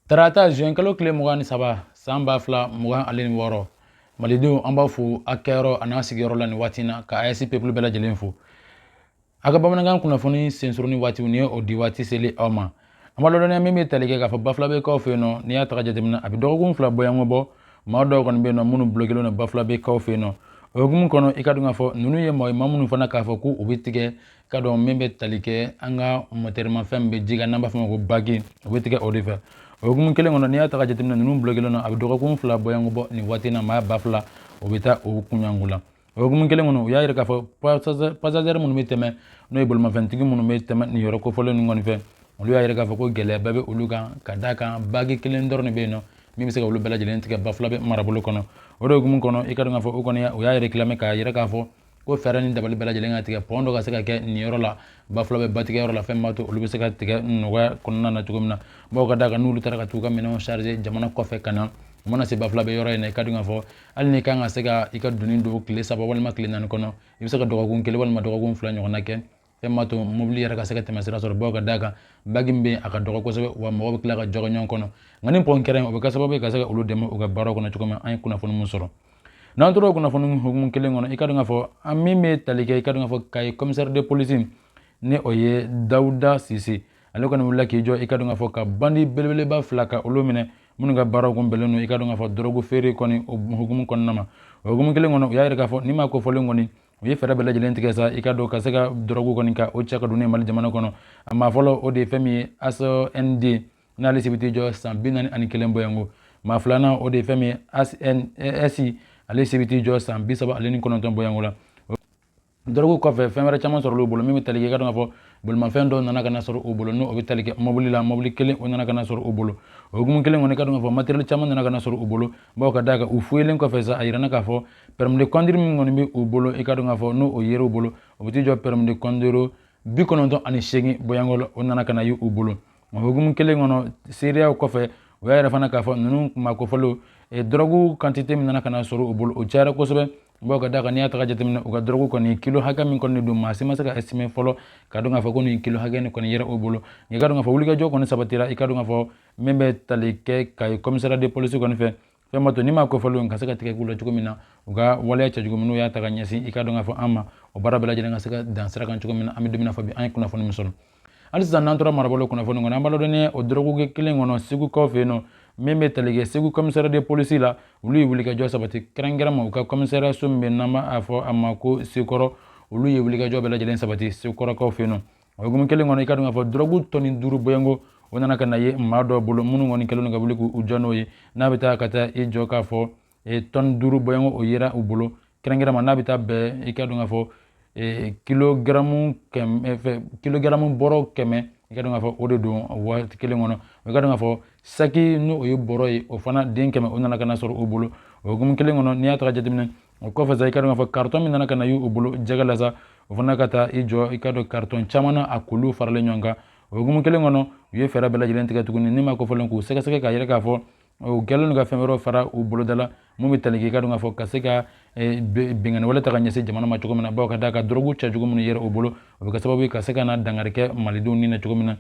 Tarata juin kalo kile mugan ni saba san ba fila mugan ale ni wɔɔrɔ malidenw an b'a fo a kɛyɔrɔ a n'a sigiyɔrɔ la ni waati na ka AES peuple bɛɛ lajɛlen fo a ka bamanankan kunnafoni sensuruni waatiw ni ye o di waati seli aw ma an b'a lɔdɔniya min bɛ tali kɛ k'a fɔ Bafulabe kaw fɛ yen nɔ n'i y'a taga jateminɛ a bɛ dɔgɔkun fila bɔyanko bɔ maa dɔw kɔni bɛ yen nɔ minnu bloquelen don Bafulabe kaw fɛ yen nɔ o hukumu kɔnɔ i ka dɔn k'a fɔ ninnu ye maa minnu fana k'a fɔ ko u bɛ tigɛ ka dɔn min bɛ tali kɛ an ka mɔtɛrimafɛn min bɛ ji kan n'an b'a fɔ o ma ko bagi u bɛ tigɛ o de fɛ o hukumu kelen kɔnɔ n'i y'a taga jateminɛ ninnu bloquelen don a bɛ dɔgɔkun fila bɔyanko bɔ nin waati na maa ba fila o bɛ taa o kunyanko la o hukumu kelen kɔnɔ u y'a yira k'a fɔ passager minnu bɛ tɛmɛ n'o ye bolimafɛntigi minnu bɛ tɛmɛ nin yɔrɔ kofɔlen ninnu kɔni fɛ olu y'a yira k'a fɔ ko gɛlɛya bɛɛ bɛ olu kan ka d'a kan bagi kelen dɔrɔn de bɛ yen nɔ min bɛ se ka olu bɛɛ lajɛlen tigɛ Bafulabe marabolo kɔnɔ o de hukumu kɔnɔ i ka dɔn k'a fɔ o kɔni u y'a réclamer k'a yira k'a fɔ ko fɛɛrɛ ni dabali bɛɛ lajɛlen ka tigɛ pont dɔ ka se ka kɛ nin yɔrɔ la Bafulabe batigɛyɔrɔ la fɛn b'a to olu bɛ se ka tigɛ nɔgɔya kɔnɔna na cogo min na bawo ka d'a kan n'olu taara ka t'u ka minɛnw charger jamana kɔfɛ ka na u mana se Bafulabe yɔrɔ in na i ka dɔn k'a fɔ hali n'i kan ka se ka i ka doni don tile 3 walima tile 4 kɔnɔ i bɛ se ka dɔgɔkun 1 walima dɔgɔkun 2 ɲɔgɔnna kɛ fɛn b'a to mobili yɛrɛ ka se ka tɛmɛ sira sɔrɔ bawo ka d'a kan bagi min bɛ yen a ka dɔgɔ kosɛbɛ wa mɔgɔw bɛ tila ka jɔgɔ ɲɔgɔn kɔnɔ nka nin pont kɛra o bɛ kɛ sababu ye ka se ka olu dɛmɛ u ka baaraw kɔnɔ cogo min an ye kunnafoni mun sɔrɔ n'an tora o kunnafoni hukumu kelen kɔnɔ i ka dɔn k'a fɔ an min bɛ tali kɛ i ka dɔn k'a fɔ Kayi commissaire de police ni o ye Dawuda Sise ale kɔni wulila k'i jɔ i ka dɔn k'a fɔ ka bandi belebeleba fila ka olu minɛ minnu ka baaraw kun bɛnlen don i ka dɔn k'a fɔ dɔrɔgu feere kɔni o hukumu kɔnɔna ma o hukumu kelen kɔnɔ u y'a yira k'a fɔ ni maa kofɔlen kɔni u ye fɛɛrɛ bɛɛ lajɛlen tigɛ sa i ka dɔn ka se ka dɔrɔgu kɔni ka o cɛ ka don ne Mali jamana kɔnɔ a maa fɔlɔ o de ye fɛn min ye ASND n'ale se bɛ t'i jɔ san 41 bɔyanko maa filanan o de ye fɛn min ye ASI ale se bɛ t'i jɔ san 39 bɔyanko la dɔrɔgu kɔfɛ fɛn wɛrɛ caman sɔrɔ olu bolo min bɛ tali kɛ i ka dɔn k'a fɔ bolimafɛn dɔw nana ka na sɔrɔ u bolo n'o bɛ tali kɛ mobili la mobili kelen o nana ka na sɔrɔ u bolo o hukumu kelen kɔni i ka dɔn k'a fɔ matériel caman nana ka na sɔrɔ u bolo bawo ka d'a kan u fuyelen kɔfɛ sa a yirana k'a fɔ permis de conduire min kɔni bɛ u bolo i ka dɔn k'a fɔ n'o o yer'u bolo o bɛ t'i jɔ permis de conduire 98 bɔyanko la o nana ka na ye u bolo o hukumu kelen kɔnɔ seereyaw kɔfɛ u y'a yɛrɛ fana k'a fɔ ninnu maa kofɔlenw dɔrɔgu quantité min nana ka na sɔrɔ u bolo o cayara kosɛbɛ bawo ka d'a kan n'i y'a taga jateminɛ u ka dɔrɔgu kɔni kilo hakɛ min kɔni don maa si ma se ka estimer fɔlɔ ka dɔn k'a fɔ ko nin kilo hakɛ nin kɔni yera o bolo i ka dɔn k'a fɔ wulikajɔ kɔni sabatira i ka dɔn k'a fɔ min bɛ tali kɛ Kayi commissariat de police kɔni fɛ fɛn b'a to ni maa kofɔlenw ka se ka tigɛ k'u la cogo min na u ka waleya cɛjugu minnu y'a ta ka ɲɛsin i ka dɔn k'a fɔ an ma o baara bɛɛ lajɛlen ka se ka dan sira kan cogo min na an bɛ don min na fɔ bi an ye kunnafoni min sɔrɔ hali sisan n'an tora marabolo kunnafoni kɔnɔ an b'a lɔdɔn o dɔrɔgu kelen kɔnɔ Segu kaw fɛ yen nɔ min bɛ tali kɛ Segu commissariat de police la olu ye wulikajɔ sabati kɛrɛnkɛrɛnma u ka commissariat so min bɛ n'an b'a fɔ a ma ko Sekɔrɔ olu ye wulikajɔ bɛɛ lajɛlen sabati Sekɔrɔkaw fɛ yen nɔ o hukumu kelen kɔnɔ i ka dɔn k'a fɔ dɔrɔgu tɔni 5 bɔyanko o nana ka na ye maa dɔw bolo minnu kɔni kɛlen don ka wuli k'u jɔ n'o ye n'a bɛ taa ka taa i jɔ k'a fɔ tɔni 5 bɔyanko o yera u bolo kɛrɛnkɛrɛnma n'a bɛ taa bɛn i ka dɔn k'a fɔ kilogaramu bɔrɔ 100 i ka dɔn k'a fɔ o de don waati kelen kɔnɔ i ka dɔn k'a fɔ saki n'o ye bɔrɔ ye o fana den 100 o nana ka na sɔrɔ u bolo o hukumu kelen kɔnɔ n'i y'a taga jateminɛ o kɔfɛ sa i ka dɔn k'a fɔ carton min nana ka na ye u bolo jɛgɛ la sa o fana ka taa i jɔ i ka dɔn carton caman na a koliw faralen ɲɔgɔn kan o hukumu kelen kɔnɔ u ye fɛɛrɛ bɛɛ lajɛlen tigɛ tuguni ni ma kofɔlen k'u sɛgɛsɛgɛ k'a yira k'a fɔ o kɛlen don ka fɛn wɛrɛw fara u boloda la mun bɛ tali kɛ i ka dɔn k'a fɔ ka se ka bɛnkanni wale ta ka ɲɛsin jamana ma cogo min na bawo ka d'a kan dɔrɔgu cɛjugu minnu yera u bolo o bɛ kɛ sababu ye ka se ka na dankari kɛ malidenw ni na cogo min na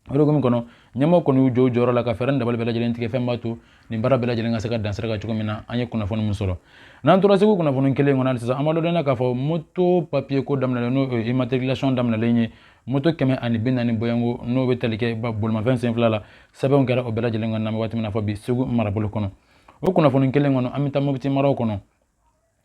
o hukumu kɔnɔ ɲɛmɔgɔ kɔni y'u jɔ u jɔyɔrɔ la ka fɛɛrɛ ni dabali bɛɛ lajɛlen tigɛ fɛn b'a to nin baara bɛɛ lajɛlen ka se ka dan sira kan cogo min na an ye kunnafoni min sɔrɔ n'an tora Segu kunnafoni kelen kɔnɔ hali sisan an b'a dɔn k'a fɔ moto papier ko daminɛlen n'o ye immatriculation daminɛlen ye moto 140 bɔyanko n'o bɛ tali kɛ bolimafɛn sen fila la sɛbɛnw kɛra o bɛɛ lajɛlen kan na waati min na fɔ bi Segu marabolo kɔnɔ o kunnafoni kelen kɔnɔ an bɛ taa Mopti maraw kɔnɔ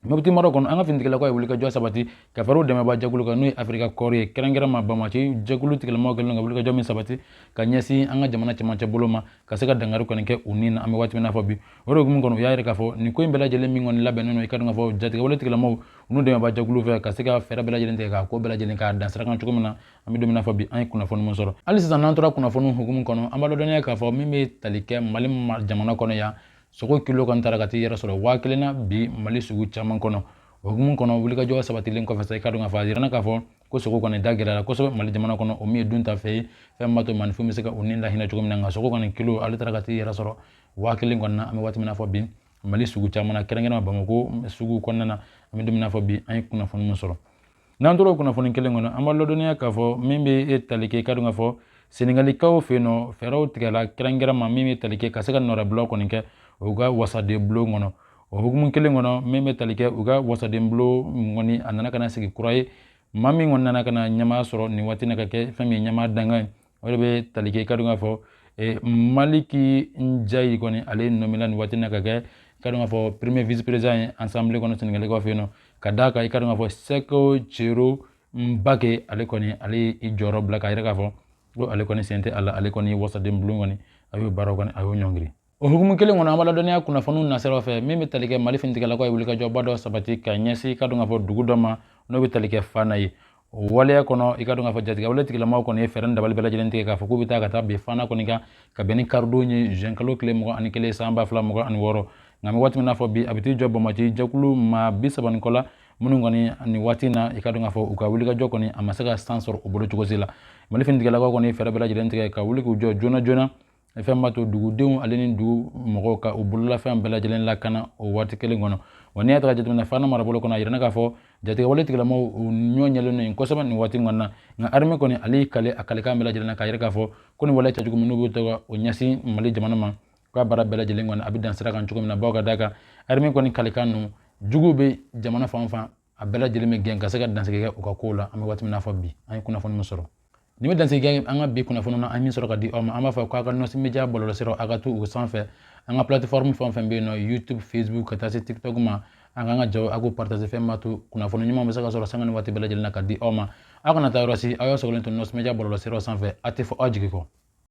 Mopti maraw kɔnɔ an ka finitigilakaw ye wulikajɔ sabati ka fara u dɛmɛbaa jɛkulu kan n'o ye Afrika Kɔri ye kɛrɛnkɛrɛnma Bamaki jɛkulu tigilamɔgɔw kɛlen don ka wulikajɔ min sabati ka ɲɛsin an ka jamana cɛmancɛ bolo ma ka se ka dankari kɔni kɛ u ni na an bɛ waati min na fɔ bi o de hukumu kɔnɔ u y'a yira k'a fɔ nin ko in bɛɛ lajɛlen min kɔni labɛnnen don i ka dɔn k'a fɔ jatigɛwale tigilamɔgɔw u n'u dɛmɛbaa jɛkulu fɛ ka se ka fɛɛrɛ bɛɛ lajɛlen tigɛ k'a ko bɛɛ lajɛlen k'a dan sira kan cogo min na an bɛ don min na fɔ bi an ye kunnafoni min sɔrɔ hali sisan n'an tora kunnafoni hukumu kɔnɔ an b'a lɔdɔniya k'a fɔ min bɛ tali kɛ Mali jamana kɔnɔ yan sogo kilo kan taara ka t'i yɛrɛ sɔrɔ 1000 na bi Mali sugu caman kɔnɔ o hukumu kɔnɔ wulikajɔ sabatilen kɔfɛ sa i ka dɔn k'a fɔ a yirana k'a fɔ ko sogo kɔni da gɛlɛyara kosɛbɛ Mali jamana kɔnɔ o min ye dun ta fɛ ye fɛn b'a to maninfin bɛ se ka u ni lahinɛ cogo min na nka sogo kɔni kilo ale taara ka t'i yɛrɛ sɔrɔ 1000 kɔni na an bɛ waati min na fɔ bi Mali sugu caman na kɛrɛnkɛrɛnma Bamako sugu kɔnɔna na an bɛ don min na fɔ bi an ye kunnafoni min sɔrɔ n'an tora o kunnafoni kelen kɔnɔ an b'a lɔdɔniya k'a fɔ min bɛ tali kɛ i ka dɔn k'a fɔ Senegalikaw fe no fɛɛrɛw tigɛla kɛrɛnkɛrɛnma min bɛ tali kɛ ka se ka nɔrɛ bulon kɔni kɛ u ka wasaden bulon kɔnɔ. O hukumu kelen kɔnɔ min bɛ tali kɛ u ka wasaden bulon kɔni a nana ka na sigi kura ye maa min kɔni nana ka na ɲɛmaa sɔrɔ nin waati na ka kɛ fɛn min ye ɲɛmaa dankan ye o de bɛ tali kɛ i ka dɔn k'a fɔ Maliki Njayi kɔni ale nomela nin waati na ka kɛ i ka dɔn k'a fɔ premier vice président ye Assemblée kɔnɔ Senegalikaw fe yen nɔ ka d'a kan i ka dɔn k'a fɔ Seko Cero Mbake ale kɔni ale ye i jɔyɔrɔ bila k'a yira k'a fɔ ko ale kɔni sen tɛ a la ale kɔni ye wasaden bulon kɔni a y'o baaraw kɔni a y'o ɲɔngiri. O hukumu kelen kɔnɔ an b'a ladɔnniya kunnafoniw nasiraw fɛ min bɛ tali kɛ Mali finitigilakaw ye wulikajɔba dɔ sabati ka ɲɛsin i ka dɔn k'a fɔ dugu dɔ ma n'o bɛ tali kɛ Fana ye. O waleya kɔnɔ i ka dɔn k'a fɔ jatigɛwale tigilamaw kɔni ye fɛɛrɛ ni dabali bɛɛ lajɛlen tigɛ k'a fɔ k'u bɛ taa ka taa bin Fana kɔni kan ka bɛn ni karidon ye juin kalo tile 21 san 2026 nka an bɛ waati min na fɔ bi a bɛ t'i jɔ Bamati jɛkulu maa 30 kɔ la minnu kɔni nin waati in na i ka dɔn k'a fɔ u ka wulikajɔ kɔni a ma se ka san sɔrɔ u bolo cogo si la. Mali finitigilakaw kɔni ye fɛɛrɛ bɛɛ lajɛlen tigɛ ka wuli k'u jɔ joona joona fɛn b'a to dugudenw ale ni dugu mɔgɔw ka u bololafɛn bɛɛ lajɛlen lakana o waati kelen kɔnɔ. Wa n'i y'a ta ka jateminɛ Fana marabolo kɔnɔ a yirana k'a fɔ jatigɛwale tigilamaw u ɲɔ ɲɛlen no yen kosɛbɛ nin waati kɔnɔ na nka armée kɔni ale y'i kale a kalekan bɛɛ lajɛlen na k'a yira k'a fɔ ko nin waleya cɛjugu minnu bɛ to ka o ɲɛsin Mali jamana ma k'a baara bɛɛ lajɛlen kɔni a bɛ dan sira kan cogo min na bawo ka d'a kan armée kɔni kalekan ninnu juguw bɛ jamana fan o fan a bɛɛ lajɛlen bɛ gɛn ka se ka dansigi kɛ u ka kow la an bɛ waati min na fɔ bi an ye kunnafoni min sɔrɔ. Ni bɛ dansigi kɛ an ka bi kunnafoni na an min sɔrɔ ka di aw ma an b'a fɔ k'a ka Nos Media bɔlɔlɔsiraw a ka to u sanfɛ an ka plateforme fɛn o fɛn bɛ yen nɔ YouTube Facebook ka taa se TikTok ma an k'an ka jaw a k'u partager fɛn b'a to kunnafoni ɲuman bɛ se ka sɔrɔ sanga ni waati bɛɛ lajɛlen na ka di aw ma aw kana taa yɔrɔ si aw y'aw sɔgɔlen to Nos Media bɔlɔlɔsiraw sanfɛ a tɛ fɔ aw jigi kɔ.